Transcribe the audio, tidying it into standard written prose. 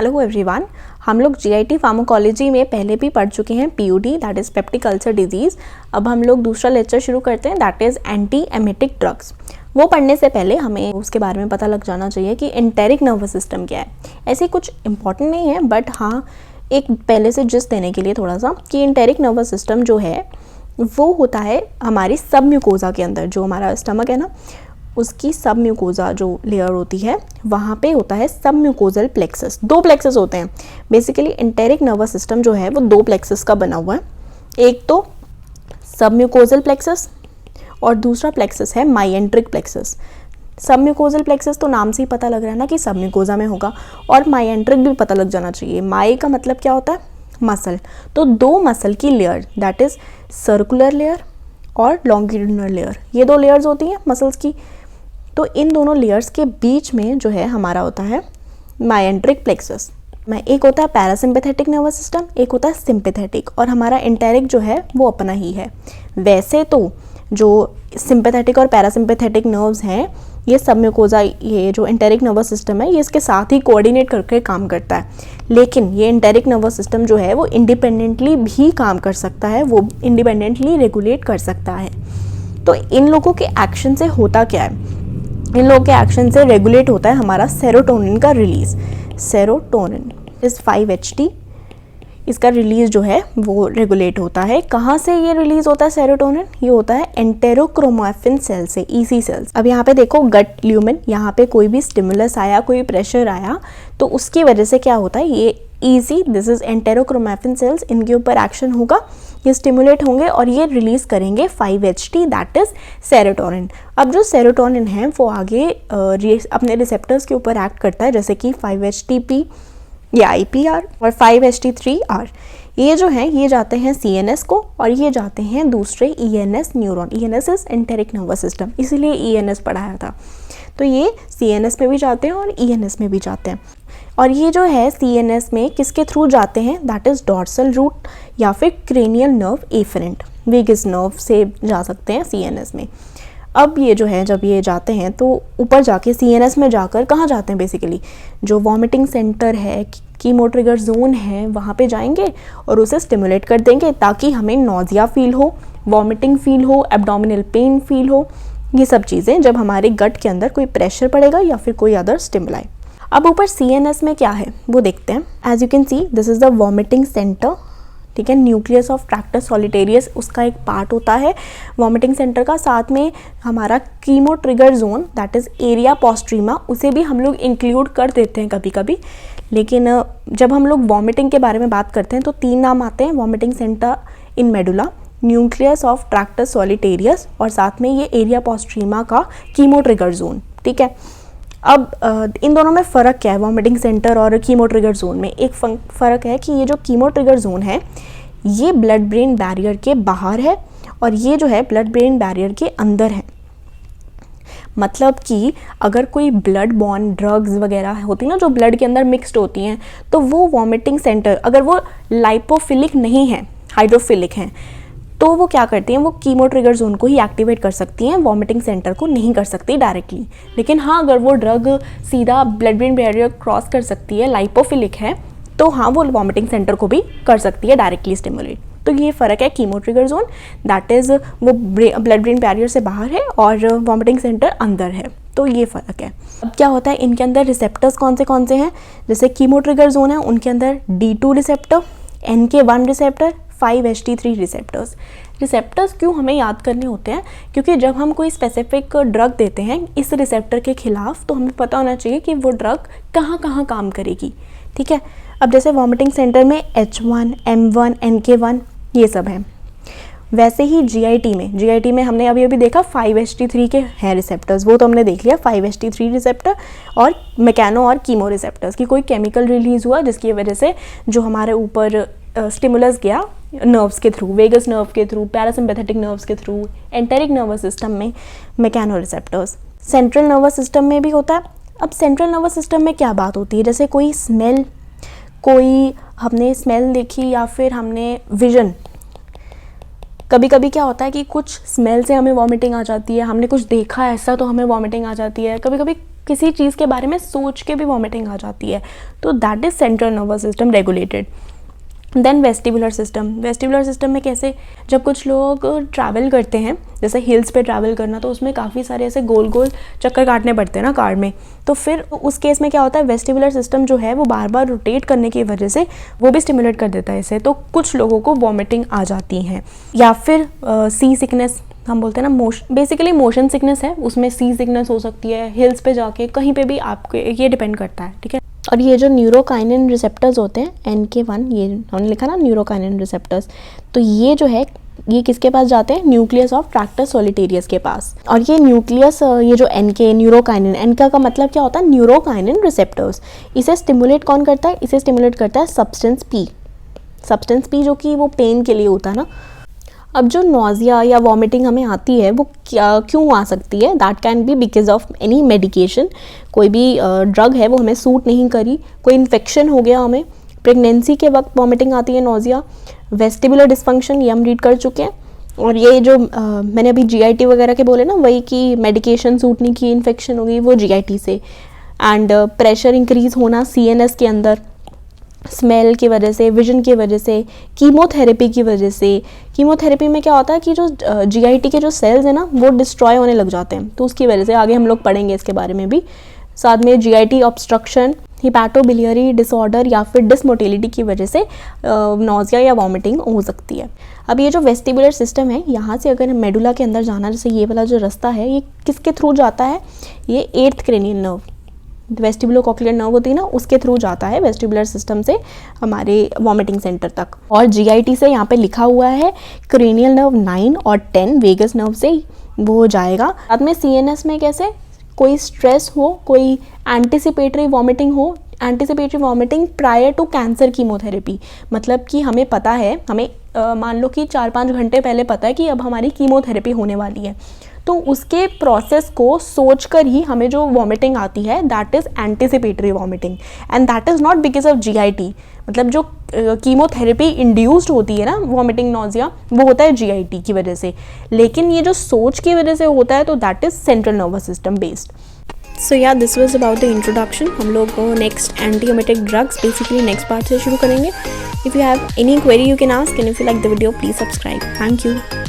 Hello everyone, हम लोग GIT pharmacology में पहले भी पढ़ चुके हैं PUD, that is peptic ulcer disease. अब हम लोग दूसरा लेक्चर शुरू करते हैं, that is anti emetic drugs. वो पढ़ने से पहले हमें उसके बारे में पता लग जाना चाहिए कि एंटेरिक नर्वस सिस्टम क्या है। ऐसे कुछ इंपॉर्टेंट नहीं है, बट हाँ एक पहले से जिस्ट देने के लिए थोड़ा सा कि एंटेरिक नर्वस सिस्टम जो है वो होता है हमारी सब म्यूकोजा के अंदर। जो हमारा स्टमक है ना, उसकी सब म्यूकोजा जो लेयर होती है वहाँ पे होता है सब म्यूकोजल प्लेक्सस। दो प्लेक्सस होते हैं बेसिकली। एंटेरिक नर्वस सिस्टम जो है वो दो प्लेक्सस का बना हुआ है, एक तो सब म्यूकोजल प्लेक्सस और दूसरा प्लेक्सस है माइएंट्रिक प्लेक्सस। सब म्यूकोजल प्लेक्सस तो नाम से ही पता लग रहा है ना कि सब म्यूकोजा में होगा, और माइएंट्रिक भी पता लग जाना चाहिए। माई का मतलब क्या होता है? मसल। तो दो मसल की layer, that is circular layer और लॉन्गिट्यूडिनल लेयर, ये दो लेयर्स होती हैं मसल्स की। तो इन दोनों लेयर्स के बीच में जो है हमारा होता है माइएंट्रिक प्लेक्सस। एक होता है पैरासिम्पैथेटिक नर्वस सिस्टम, एक होता है सिंपैथेटिक, और हमारा एंटेरिक जो है वो अपना ही है। वैसे तो जो सिंपैथेटिक और पैरासिम्पैथेटिक नर्व्स हैं, ये सब म्यूकोजा, ये जो एंटेरिक नर्वस सिस्टम है ये इसके साथ ही कोऑर्डिनेट करके काम करता है। लेकिन ये एंटेरिक नर्वस सिस्टम जो है वो इंडिपेंडेंटली भी काम कर सकता है, वो इंडिपेंडेंटली रेगुलेट कर सकता है। तो इन लोगों के एक्शन से होता क्या है? इन लोगों के एक्शन से रेगुलेट होता है हमारा सेरोटोनिन का रिलीज। सेरोटोनिन इज 5-HT, इसका रिलीज जो है वो रेगुलेट होता है। कहाँ से ये रिलीज होता है सेरोटोनिन? ये होता है एंटेरोक्रोमैफिन सेल से, ईसी सेल्स। अब यहाँ पे देखो गट ल्यूमेन, यहाँ पे कोई भी स्टिमुलस आया, कोई प्रेशर आया, तो उसकी वजह से क्या होता है, ये ईसी, दिस इज एंटेरोक्रोमैफिन सेल्स, इनके ऊपर एक्शन होगा, ये स्टिमुलेट होंगे और ये रिलीज करेंगे 5-HT, दैट इज सेरोटोनिन। अब जो सेरोटोनिन है वो आगे अपने रिसेप्टर्स के ऊपर एक्ट करता है, जैसे कि 5-HTP या IPR और 5-HT3R। ये जो हैं ये जाते हैं CNS को और ये जाते हैं दूसरे ENS neuron. ENS is enteric nervous system, इसीलिए ENS पढ़ाया था। तो ये CNS में भी जाते हैं और ENS में भी जाते हैं। और ये जो है CNS में किसके थ्रू जाते हैं? दैट इज डॉर्सल रूट या फिर cranial nerve afferent, vagus nerve से जा सकते हैं CNS में। अब ये जो है जब ये जाते हैं तो ऊपर जाके CNS में जाकर कहाँ जाते हैं? बेसिकली जो वॉमिटिंग सेंटर है, कीमो ट्रिगर जोन है, वहाँ पे जाएंगे और उसे स्टिमुलेट कर देंगे ताकि हमें नॉजिया फील हो, वॉमिटिंग फील हो, एब्डोमिनल पेन फील हो। ये सब चीज़ें जब हमारे गट के अंदर कोई प्रेशर पड़ेगा या फिर कोई अदर स्टिमुलाई। अब ऊपर CNS में क्या है वो देखते हैं। As you can see this is the vomiting centre, ठीक है। न्यूक्लियस ऑफ ट्रैक्टस सॉलिटेरियस उसका एक पार्ट होता है वॉमिटिंग सेंटर का। साथ में हमारा chemo trigger zone, that is area postrema, उसे भी हम लोग इंक्लूड कर देते हैं कभी कभी। लेकिन जब हम लोग वॉमिटिंग के बारे में बात करते हैं तो 3 नाम आते हैं: vomiting centre in medulla, nucleus of tractus solitarius, और साथ में ये एरिया पोस्ट्रीमा का कीमो ट्रिगर जोन, ठीक है। अब इन दोनों में फ़र्क क्या है? वॉमिटिंग सेंटर और कीमो ट्रिगर जोन में एक फ़र्क है कि ये जो कीमो ट्रिगर जोन है ये ब्लड ब्रेन बैरियर के बाहर है और ये जो है ब्लड ब्रेन बैरियर के अंदर है। मतलब कि अगर कोई ब्लड बॉर्न ड्रग्स वगैरह होती ना जो ब्लड के अंदर मिक्स्ड होती हैं, तो वो वॉमिटिंग सेंटर अगर वो लाइपोफिलिक नहीं है, हाइड्रोफिलिक हैं, तो वो क्या करती हैं, वो कीमो ट्रिगर जोन को ही एक्टिवेट कर सकती हैं, वॉमिटिंग सेंटर को नहीं कर सकती डायरेक्टली। लेकिन हाँ अगर वो ड्रग सीधा ब्लड ब्रेन बैरियर क्रॉस कर सकती है, लाइपोफिलिक है, तो हाँ वो वॉमिटिंग सेंटर को भी कर सकती है डायरेक्टली स्टिमुलेट। तो ये फ़र्क है chemo trigger zone, that is वो ब्लड ब्रेन बैरियर से बाहर है और वॉमिटिंग सेंटर अंदर है, तो ये फ़र्क है। अब क्या होता है इनके अंदर रिसेप्टर्स कौन से हैं? जैसे कीमो ट्रिगर जोन है उनके अंदर D2 receptor, NK1 receptor, 5-HT3 receptors. Receptors क्यों हमें याद करने होते हैं? क्योंकि जब हम कोई स्पेसिफिक ड्रग देते हैं इस रिसेप्टर के खिलाफ, तो हमें पता होना चाहिए कि वो ड्रग कहाँ काम करेगी, ठीक है। अब जैसे वॉमिटिंग सेंटर में H1, M1, NK1 ये सब हैं। वैसे ही GIT में हमने अभी देखा 5-HT3 के हैं रिसेप्टर्स, वो तो हमने देख लिया 5-HT3 रिसेप्टर और मैकेनो और कीमो रिसेप्टर्स की कोई केमिकल रिलीज हुआ जिसकी वजह से जो हमारे ऊपर स्टिमुलस गया नर्व्स के थ्रू, वेगस नर्व के थ्रू, पैरासिम्पैथेटिक नर्व्स के थ्रू, एंटेरिक नर्वस सिस्टम में mechano receptors. Central nervous system में भी होता है। अब सेंट्रल नर्वस सिस्टम में क्या बात होती है? जैसे कोई स्मेल, कोई हमने स्मेल देखी या फिर हमने विजन, कभी कभी क्या होता है कि कुछ स्मेल से हमें वॉमिटिंग आ जाती है, हमने कुछ देखा ऐसा तो हमें वॉमिटिंग आ जाती है। कभी कभी किसी चीज़ के बारे में सोच के भी वॉमिटिंग आ जाती है, तो that is central nervous system regulated. Then vestibular system में कैसे, जब कुछ लोग ट्रैवल करते हैं, जैसे हिल्स पे ट्रैवल करना, तो उसमें काफ़ी सारे ऐसे गोल गोल चक्कर काटने पड़ते हैं ना कार में, तो फिर उस केस में क्या होता है, वेस्टिबुलर सिस्टम जो है वो बार बार रोटेट करने की वजह से वो भी स्टिमुलेट कर देता है इसे, तो कुछ लोगों को वॉमिटिंग आ जाती हैं। या फिर सी सिकनेस हम बोलते हैं ना, बेसिकली मोशन सिकनेस है, उसमें सी सिकनेस हो सकती है, हिल्स पे जाके कहीं पे भी आपके, ये डिपेंड करता है, ठीक है। और ये जो न्यूरोकाइनिन रिसेप्टर्स होते हैं NK1, ये हमने लिखा ना न्यूरोकाइनिन रिसेप्टर्स, तो ये जो है ये किसके पास जाते हैं, न्यूक्लियस ऑफ ट्रैक्टस सोलिटेरियस के पास। और ये न्यूक्लियस, ये जो NK न्यूरोकाइनिन, NK का मतलब क्या होता है, न्यूरोकाइनिन रिसेप्टर्स, इसे स्टिमुलेट कौन करता है, इसे स्टिमुलेट करता है सब्सटेंस पी जो कि वो पेन के लिए होता है ना। अब जो नोज़िया या वॉमिटिंग हमें आती है वो क्यों आ सकती है, that can be because of any medication, कोई भी ड्रग है वो हमें सूट नहीं करी, कोई इन्फेक्शन हो गया हमें, प्रेगनेंसी के वक्त वॉमिटिंग आती है नोज़िया, वेस्टिबुलर डिस्फंक्शन, ये हम रीड कर चुके हैं। और ये जो मैंने अभी GIT वगैरह के बोले ना, वही कि मेडिकेशन सूट नहीं की, इन्फेक्शन हो गई, वो GIT से। एंड प्रेशर इंक्रीज होना CNS के अंदर, स्मेल की वजह से, विजन की वजह से, कीमोथेरेपी की वजह से। कीमोथेरेपी में क्या होता है कि जो GIT के जो सेल्स हैं ना वो डिस्ट्रॉय होने लग जाते हैं, तो उसकी वजह से आगे हम लोग पढ़ेंगे इसके बारे में भी। साथ में GIT ऑब्स्ट्रक्शन, हिपैटोबिलियरी डिसऑर्डर या फिर डिसमोटिलिटी की वजह से नोज़िया या वॉमिटिंग हो सकती है। अब ये जो वेस्टिबुलर सिस्टम है, यहाँ से अगर मेडुला के अंदर जाना, जैसे ये वाला जो रास्ता है, ये किसके थ्रू जाता है, ये 8th cranial nerve, vestibulocochlear nerve होती है ना, उसके थ्रू जाता है वेस्टिबुलर सिस्टम से हमारे वॉमिटिंग सेंटर तक। और GIT से यहाँ पे लिखा हुआ है क्रेनियल नर्व 9 और 10 वेगस नर्व से वो जाएगा। साथ में CNS में कैसे, कोई स्ट्रेस हो, कोई एंटिसिपेटरी वॉमिटिंग हो, anticipatory vomiting prior to cancer chemotherapy, मतलब कि हमें पता है, हमें मान लो कि 4-5 घंटे पहले पता है कि अब हमारी कीमोथेरेपी होने वाली है, तो उसके प्रोसेस को सोचकर ही हमें जो वॉमिटिंग आती है that is anticipatory vomiting, and that is not because of GIT, मतलब जो कीमोथेरेपी इंड्यूस्ड होती है ना वॉमिटिंग नोज़िया, वो होता है GIT की वजह से, लेकिन ये जो सोच की वजह से होता है तो that is central nervous system based. So yeah this was about the introduction. हम लोग next antiemetic drugs basically next part से शुरू करेंगे। If you have any query you can ask, and if you like the video please subscribe. Thank you.